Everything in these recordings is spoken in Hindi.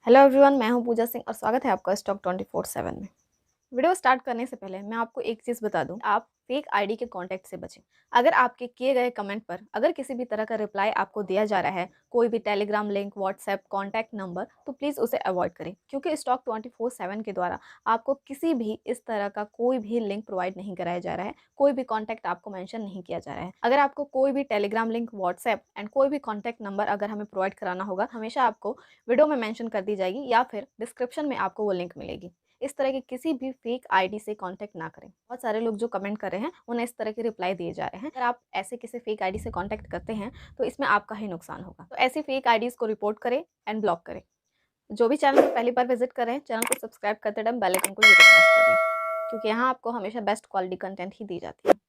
हेलो एवरीवन, मैं हूं पूजा सिंह और स्वागत है आपका स्टॉक 24/7 में। वीडियो स्टार्ट करने से पहले मैं आपको एक चीज़ बता दूं, आप फेक आईडी के कांटेक्ट से बचें। अगर आपके किए गए कमेंट पर अगर किसी भी तरह का रिप्लाई आपको दिया जा रहा है, कोई भी Telegram link, WhatsApp, contact number, तो प्लीज़ उसे अवॉइड करें, क्योंकि स्टॉक 24/7 के द्वारा आपको किसी भी इस तरह का कोई भी लिंक प्रोवाइड नहीं कराया जा रहा है, कोई भी कॉन्टैक्ट आपको मेंशन नहीं किया जा रहा है। अगर आपको कोई भी टेलीग्राम लिंक, व्हाट्सएप एंड कोई भी कॉन्टैक्ट नंबर अगर हमें प्रोवाइड कराना होगा, हमेशा आपको वीडियो में मेंशन कर दी जाएगी या फिर डिस्क्रिप्शन में आपको वो लिंक मिलेगी। इस तरह के किसी भी फेक आईडी से कांटेक्ट ना करें। बहुत सारे लोग जो कमेंट कर रहे हैं उन्हें इस तरह के रिप्लाई दिए जा रहे हैं। अगर आप ऐसे किसी फेक आईडी से कांटेक्ट करते हैं तो इसमें आपका ही नुकसान होगा। तो ऐसी फेक आईडीज को रिपोर्ट करें एंड ब्लॉक करें। जो भी चैनल पर पहली बार विजिट कर रहे हैं, चैनल को सब्सक्राइब करते टाइम बेल आइकन को जरूर प्रेस करें, क्योंकि यहाँ आपको हमेशा बेस्ट क्वालिटी कंटेंट ही दी जाती है।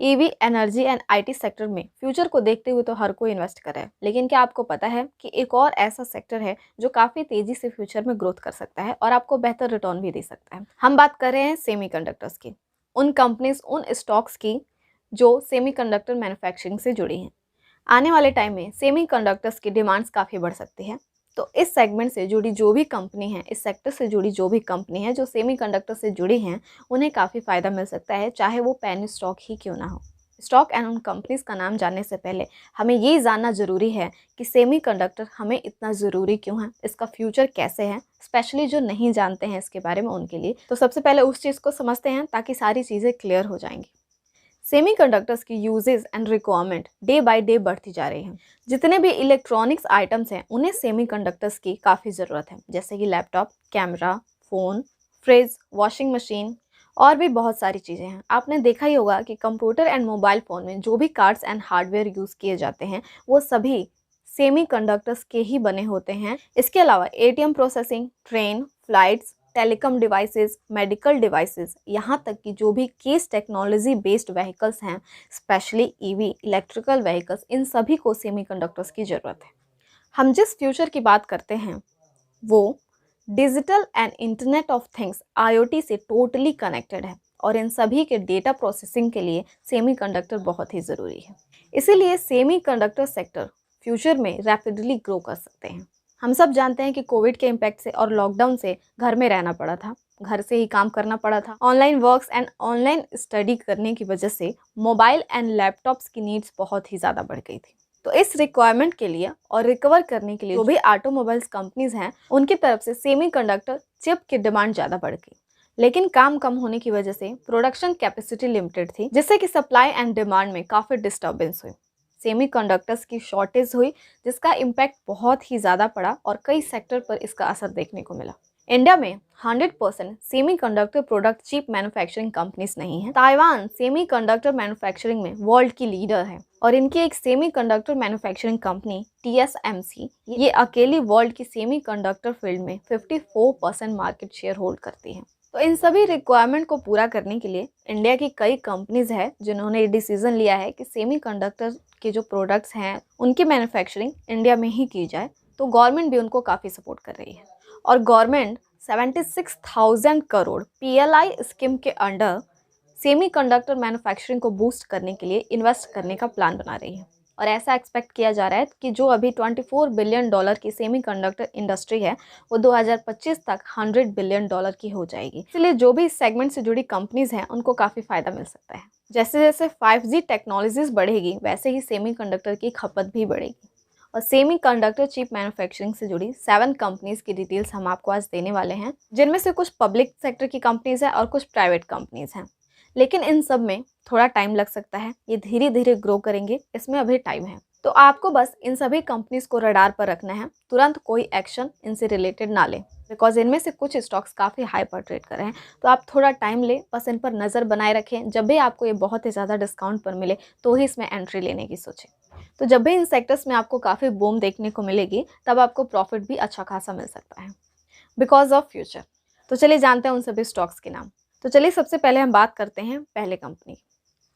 EV, energy and IT sector में फ्यूचर को देखते हुए तो हर कोई इन्वेस्ट कर रहा है, लेकिन क्या आपको पता है कि एक और ऐसा सेक्टर है जो काफ़ी तेज़ी से फ्यूचर में ग्रोथ कर सकता है और आपको बेहतर रिटर्न भी दे सकता है। हम बात कर रहे हैं सेमीकंडक्टर्स की, उन कंपनीज, उन स्टॉक्स की जो सेमीकंडक्टर मैन्युफैक्चरिंग से जुड़ी हैं। आने वाले टाइम में सेमीकंडक्टर्स की डिमांड्स काफ़ी बढ़ सकती है, तो इस सेगमेंट से जुड़ी जो भी कंपनी है, इस सेक्टर से जुड़ी जो भी कंपनी है जो सेमीकंडक्टर से जुड़ी हैं, उन्हें काफ़ी फ़ायदा मिल सकता है, चाहे वो पेनी स्टॉक ही क्यों ना हो। स्टॉक एंड उन कंपनीज का नाम जानने से पहले हमें ये जानना ज़रूरी है कि सेमीकंडक्टर हमें इतना ज़रूरी क्यों है, इसका फ्यूचर कैसे है, स्पेशली जो नहीं जानते हैं इसके बारे में उनके लिए। तो सबसे पहले उस चीज़ को समझते हैं ताकि सारी चीज़ें क्लियर हो जाएंगी। सेमीकंडक्टर्स की uses and requirement day by day बढ़ती जा रही है। जितने भी इलेक्ट्रॉनिक्स आइटम्स हैं उन्हें सेमीकंडक्टर्स की काफ़ी ज़रूरत है, जैसे कि laptop, camera, phone, fridge, washing machine और भी बहुत सारी चीज़ें हैं। आपने देखा ही होगा कि कंप्यूटर एंड मोबाइल फ़ोन में जो भी कार्ड्स एंड हार्डवेयर यूज़ किए जाते हैं वो सभी सेमीकंडक्टर्स के ही बने होते हैं। इसके अलावा ATM processing, train, flights, telecom devices, medical devices, यहाँ तक कि जो भी केस टेक्नोलॉजी बेस्ड व्हीकल्स हैं, स्पेशली ईवी, इलेक्ट्रिकल व्हीकल्स, इन सभी को सेमीकंडक्टर्स की ज़रूरत है। हम जिस फ्यूचर की बात करते हैं वो digital and internet of things IoT से टोटली कनेक्टेड है और इन सभी के डेटा प्रोसेसिंग के लिए सेमीकंडक्टर बहुत ही ज़रूरी है। इसीलिए सेमीकंडक्टर सेक्टर फ्यूचर में रैपिडली ग्रो कर सकते हैं। हम सब जानते हैं कि कोविड के इम्पैक्ट से और लॉकडाउन से घर में रहना पड़ा था, घर से ही काम करना पड़ा था। Online works and online study करने की वजह से मोबाइल एंड लैपटॉप्स की नीड्स बहुत ही ज़्यादा बढ़ गई थी। तो इस रिक्वायरमेंट के लिए और रिकवर करने के लिए जो भी ऑटोमोबाइल्स कंपनीज हैं उनकी तरफ से सेमीकंडक्टर चिप की डिमांड ज़्यादा बढ़ गई, लेकिन काम कम होने की वजह से प्रोडक्शन कैपेसिटी लिमिटेड थी, जिससे कि सप्लाई एंड डिमांड में काफ़ी डिस्टर्बेंस हुई। सेमीकंडक्टर्स की शॉर्टेज हुई, जिसका इम्पैक्ट बहुत ही ज़्यादा पड़ा और कई सेक्टर पर इसका असर देखने को मिला। इंडिया में 100% semiconductor product chip manufacturing companies नहीं है। ताइवान सेमीकंडक्टर मैन्युफैक्चरिंग में वर्ल्ड की लीडर है और इनकी एक सेमीकंडक्टर मैन्युफैक्चरिंग कंपनी TSMC, ये अकेली वर्ल्ड की सेमीकंडक्टर फील्ड में 54% मार्केट शेयर होल्ड करती है। तो इन सभी रिक्वायरमेंट को पूरा करने के लिए इंडिया की कई कंपनीज है जिन्होंने डिसीजन लिया है कि सेमीकंडक्टर के जो प्रोडक्ट्स हैं उनकी मैन्युफैक्चरिंग इंडिया में ही की जाए। तो गवर्नमेंट भी उनको काफ़ी सपोर्ट कर रही है और गवर्नमेंट 76,000 करोड़ PLI स्कीम के अंडर सेमीकंडक्टर मैन्युफैक्चरिंग को बूस्ट करने के लिए इन्वेस्ट करने का प्लान बना रही है। और ऐसा एक्सपेक्ट किया जा रहा है कि जो अभी $24 बिलियन की सेमीकंडक्टर इंडस्ट्री है वो 2025 तक $100 बिलियन की हो जाएगी। इसलिए जो भी इस सेगमेंट से जुड़ी कंपनीज हैं उनको काफ़ी फ़ायदा मिल सकता है। जैसे जैसे 5G टेक्नोलॉजीज बढ़ेगी वैसे ही सेमीकंडक्टर की खपत भी बढ़ेगी। और सेमीकंडक्टर चिप मैन्युफैक्चरिंग से जुड़ी 7 कंपनीज की डिटेल्स हम आपको आज देने वाले हैं, जिनमें से कुछ पब्लिक सेक्टर की कंपनीज हैं और कुछ प्राइवेट कंपनीज हैं। लेकिन इन सब में थोड़ा टाइम लग सकता है, ये धीरे धीरे ग्रो करेंगे, इसमें अभी टाइम है। तो आपको बस इन सभी कंपनीज को रडार पर रखना है, तुरंत कोई एक्शन इनसे रिलेटेड ना लें, बिकॉज इनमें से कुछ स्टॉक्स काफ़ी हाई पर ट्रेड कर रहे हैं। तो आप थोड़ा टाइम लें, बस इन पर नज़र बनाए रखें। जब भी आपको ये बहुत ही ज़्यादा डिस्काउंट पर मिले तो ही इसमें एंट्री लेने की सोचें। तो जब भी इन सेक्टर्स में आपको काफ़ी बूम देखने को मिलेगी तब आपको प्रॉफिट भी अच्छा खासा मिल सकता है बिकॉज ऑफ फ्यूचर। तो चलिए जानते हैं उन सभी स्टॉक्स के नाम। तो चलिए सबसे पहले हम बात करते हैं पहले कंपनी।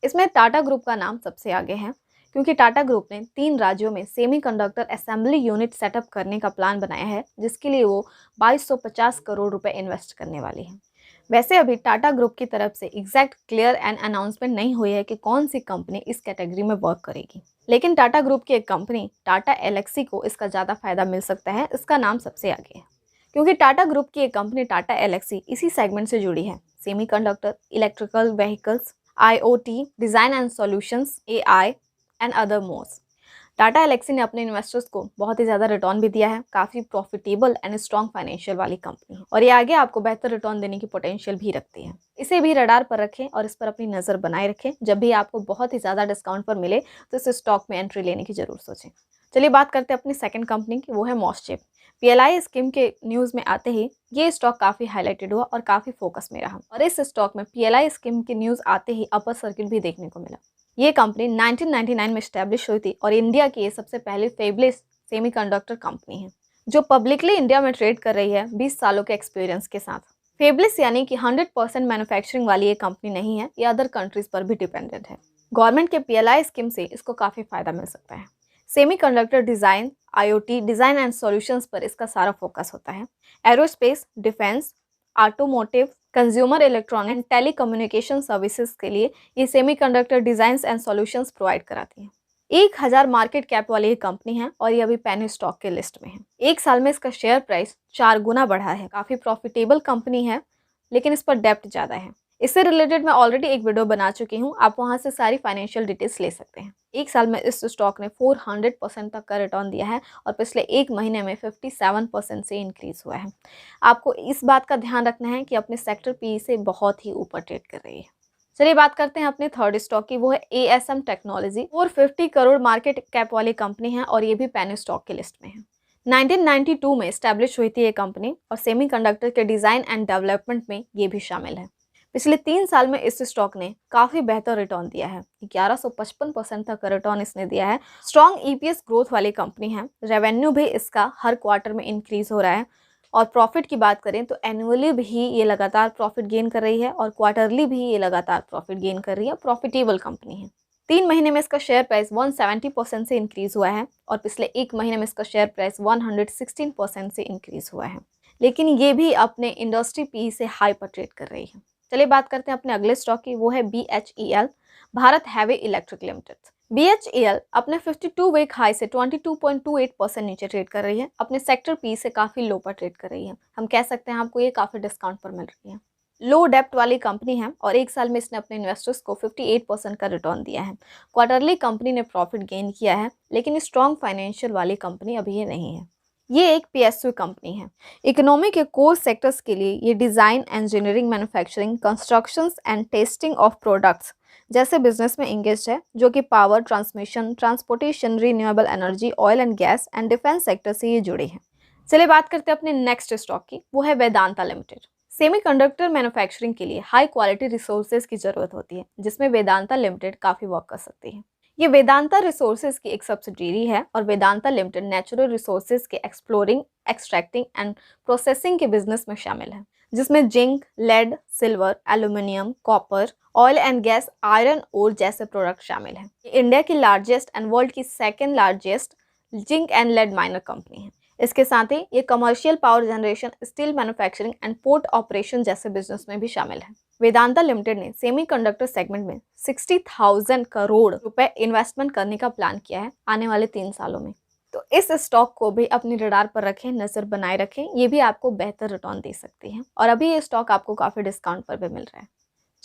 इसमें टाटा ग्रुप का नाम सबसे आगे है, क्योंकि टाटा ग्रुप ने 3 राज्यों में सेमीकंडक्टर असेंबली यूनिट सेटअप करने का प्लान बनाया है, जिसके लिए वो 2250 करोड़ रुपए इन्वेस्ट करने वाली है। वैसे अभी टाटा ग्रुप की तरफ से एग्जैक्ट क्लियर एंड अनाउंसमेंट नहीं हुई है कि कौन सी कंपनी इस कैटेगरी में वर्क करेगी, लेकिन टाटा ग्रुप की एक कंपनी टाटा एलेक्सी को इसका ज़्यादा फायदा मिल सकता है। इसका नाम सबसे आगे है। क्योंकि टाटा ग्रुप की एक कंपनी टाटा एलेक्सी इसी सेगमेंट से जुड़ी है। Semiconductor, electrical vehicles, IoT, design and solutions, AI and other mores. Tata Elxsi ने अपने इन्वेस्टर्स को बहुत ही ज़्यादा रिटर्न भी दिया है। काफ़ी प्रॉफिटेबल एंड स्ट्रॉन्ग फाइनेंशियल वाली कंपनी है और ये आगे आपको बेहतर रिटर्न देने की पोटेंशियल भी रखती है। इसे भी रडार पर रखें और इस पर अपनी नज़र बनाए रखें। जब भी आपको बहुत ही ज़्यादा डिस्काउंट पर मिले तो इस स्टॉक में एंट्री लेने की ज़रूर सोचें। चलिए बात करते हैं अपनी सेकंड कंपनी की, वो है मॉस्चेप। पीएलआई स्कीम के न्यूज़ में आते ही ये स्टॉक काफ़ी हाईलाइटेड हुआ और काफ़ी फोकस में रहा और इस स्टॉक में पीएलआई स्कीम की न्यूज़ आते ही अपर सर्किट भी देखने को मिला। ये कंपनी 1999 में स्टैब्लिश हुई थी और इंडिया की ये सबसे पहली फेबलेस सेमीकंडक्टर कंपनी है जो पब्लिकली इंडिया में ट्रेड कर रही है 20 सालों के एक्सपीरियंस के साथ। फेबलेस यानी कि 100% मैन्युफैक्चरिंग वाली ये कंपनी नहीं है, ये अदर कंट्रीज पर भी डिपेंडेंट है। गवर्नमेंट के पीएलआई स्कीम से इसको काफ़ी फायदा मिल सकता है। Semiconductor design, IoT, design and solutions पर इसका सारा फोकस होता है। Aerospace, defence, automotive, consumer electronic and telecommunication services के लिए ये semiconductor designs and solutions provide कराती है। 1000 मार्केट कैप वाली ये कंपनी है और ये अभी पेनी स्टॉक के लिस्ट में है। एक साल में इसका शेयर प्राइस 4 गुना बढ़ा है। काफ़ी प्रॉफिटेबल कंपनी है लेकिन इस पर डेप्ट ज़्यादा है। इससे रिलेटेड मैं ऑलरेडी एक वीडियो बना चुकी हूँ, आप वहाँ से सारी फाइनेंशियल डिटेल्स ले सकते हैं। एक साल में इस स्टॉक ने 400% तक का रिटर्न दिया है और पिछले एक महीने में 57% से इंक्रीज हुआ है। आपको इस बात का ध्यान रखना है कि अपने सेक्टर पी से बहुत ही ऊपर ट्रेड कर रही है। चलिए बात करते हैं अपने थर्ड स्टॉक की, वो है ASM technology. 450 crore market cap वाली कंपनी है और ये भी पेनी स्टॉक के लिस्ट में है। 1992 में स्टैब्लिश हुई थी ये कंपनी और सेमीकंडक्टर के डिज़ाइन एंड डेवलपमेंट में ये भी शामिल है। पिछले 3 साल में इस स्टॉक ने काफ़ी बेहतर रिटर्न दिया है। 1155% तक का रिटर्न इसने दिया है। स्ट्रॉन्ग ईपीएस ग्रोथ वाली कंपनी है। रेवेन्यू भी इसका हर क्वार्टर में इंक्रीज हो रहा है और प्रॉफिट की बात करें तो एनुअली भी ये लगातार प्रॉफिट गेन कर रही है और क्वार्टरली भी ये लगातार प्रॉफिट गेन कर रही है। प्रॉफिटेबल कंपनी है। 3 महीने में इसका शेयर प्राइस 170% से इंक्रीज हुआ है और पिछले एक महीने में इसका शेयर प्राइस 116% से इंक्रीज हुआ है। लेकिन ये भी अपने इंडस्ट्री पी से हाई पर ट्रेड कर रही है। चलिए बात करते हैं अपने अगले स्टॉक की, वो है BHEL, Bharat heavy electric limited. BHEL अपने 52 वीक हाई से 22.28% नीचे ट्रेड कर रही है। अपने सेक्टर पी से काफ़ी लो पर ट्रेड कर रही है। हम कह सकते हैं आपको ये काफ़ी डिस्काउंट पर मिल रही है। लो डेप्ट वाली कंपनी है और एक साल में इसने अपने इन्वेस्टर्स को 58% का रिटर्न दिया है। क्वार्टरली कंपनी ने प्रॉफिट गेन किया है लेकिन स्ट्रॉन्ग फाइनेंशियल वाली कंपनी अभी ये नहीं है। ये एक PSU कंपनी है। इकोनॉमी के कोर सेक्टर्स के लिए ये design, engineering, manufacturing, constructions and testing of products जैसे बिजनेस में इंगेज है, जो कि power, transmission, transportation, renewable energy, oil and gas and defence sector से ये जुड़े हैं। चलिए बात करते हैं अपने नेक्स्ट स्टॉक की, वो है वेदांता लिमिटेड। सेमीकंडक्टर मैन्युफैक्चरिंग के लिए हाई क्वालिटी रिसोर्सेज की जरूरत होती है जिसमें वेदांता लिमिटेड काफ़ी वर्क कर सकती है। ये वेदांता रिसोर्सेज की एक सब्सिडियरी है और वेदांता लिमिटेड नेचुरल रिसोर्सेज के एक्सप्लोरिंग, एक्सट्रैक्टिंग एंड प्रोसेसिंग के बिजनेस में शामिल है, जिसमें zinc, lead, silver, aluminium, copper, oil and gas, iron ore जैसे प्रोडक्ट शामिल हैं। ये इंडिया की लार्जेस्ट एंड वर्ल्ड की second largest zinc and lead miner company है। इसके साथ ही ये commercial power generation, steel manufacturing and port operation जैसे बिजनेस में भी शामिल है। वेदांता लिमिटेड ने सेमीकंडक्टर सेगमेंट में 60,000 करोड़ रुपए इन्वेस्टमेंट करने का प्लान किया है आने वाले 3 सालों में। तो इस स्टॉक को भी अपनी रडार पर रखें, नज़र बनाए रखें। ये भी आपको बेहतर रिटर्न दे सकती है और अभी ये स्टॉक आपको काफ़ी डिस्काउंट पर भी मिल रहा है।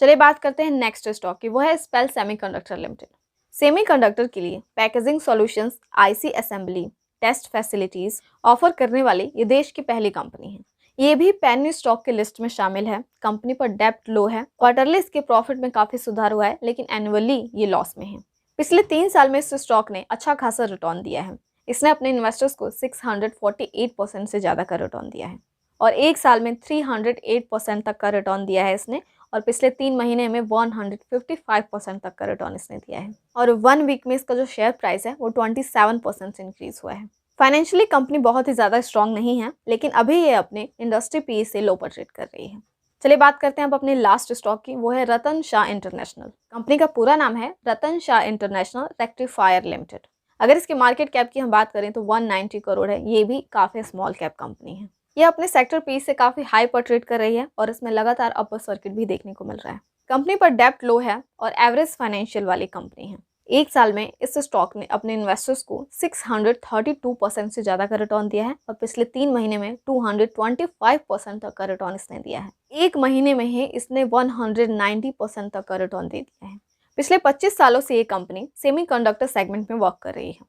चलिए बात करते हैं नेक्स्ट स्टॉक की, वो है स्पेल सेमीकंडक्टर लिमिटेड। सेमीकंडक्टर के लिए packaging solutions, IC assembly, test facilities offer करने वाली ये देश की पहली कंपनी है। ये भी पेनी स्टॉक के लिस्ट में शामिल है। कंपनी पर डेप्ट लो है। क्वार्टरली इसके प्रॉफिट में काफ़ी सुधार हुआ है लेकिन एनुअली ये लॉस में है। पिछले 3 साल में इस स्टॉक ने अच्छा खासा रिटर्न दिया है। इसने अपने इन्वेस्टर्स को 648% से ज़्यादा का रिटर्न दिया है और एक साल में 308% तक का रिटर्न दिया है इसने और पिछले 3 महीने में 155% तक का रिटर्न इसने दिया है और 1 वीक में इसका जो शेयर प्राइस है वो 27% से इंक्रीज हुआ है। फाइनेंशियली कंपनी बहुत ही ज़्यादा स्ट्रॉन्ग नहीं है लेकिन अभी ये अपने इंडस्ट्री पी से लो पर ट्रेड कर रही है। चलिए बात करते हैं अब अपने लास्ट स्टॉक की, वो है रतन शाह इंटरनेशनल। कंपनी का पूरा नाम है रतन शाह इंटरनेशनल रेक्टिफायर लिमिटेड। अगर इसके मार्केट कैप की हम बात करें तो 190 करोड़ है। ये भी काफ़ी स्मॉल कैप कंपनी है। ये अपने सेक्टर पी से काफ़ी हाई पर ट्रेड कर रही है और इसमें लगातार अपर सर्किट भी देखने को मिल रहा है। कंपनी पर डेप्ट लो है और एवरेज फाइनेंशियल वाली कंपनी है। एक साल में इस स्टॉक ने अपने इन्वेस्टर्स को 632% से ज़्यादा का रिटर्न दिया है और पिछले 3 महीने में 225% तक का रिटर्न इसने दिया है। एक महीने में ही इसने 190% तक का रिटर्न दे दिया है। पिछले 25 सालों से ये कंपनी सेमीकंडक्टर सेगमेंट में वर्क कर रही है।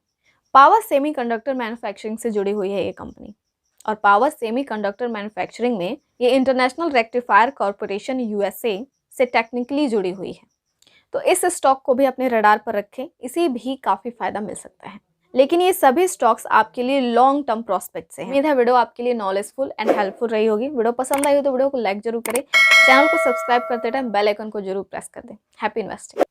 पावर सेमीकंडक्टर मैन्युफैक्चरिंग से जुड़ी हुई है ये कंपनी और पावर सेमीकंडक्टर मैन्युफैक्चरिंग में ये इंटरनेशनल रेक्टिफायर कॉरपोरेशन यूएसए से टेक्निकली जुड़ी हुई है। तो इस स्टॉक को भी अपने रडार पर रखें, इसे भी काफ़ी फायदा मिल सकता है। लेकिन ये सभी स्टॉक्स आपके लिए लॉन्ग टर्म प्रोस्पेक्ट से हैं। उम्मीद है वीडियो आपके लिए नॉलेजफुल एंड हेल्पफुल रही होगी। वीडियो पसंद आई हो तो वीडियो को लाइक जरूर करें, चैनल को सब्सक्राइब करते टाइम बेल आइकन को जरूर प्रेस कर दें। Happy investing.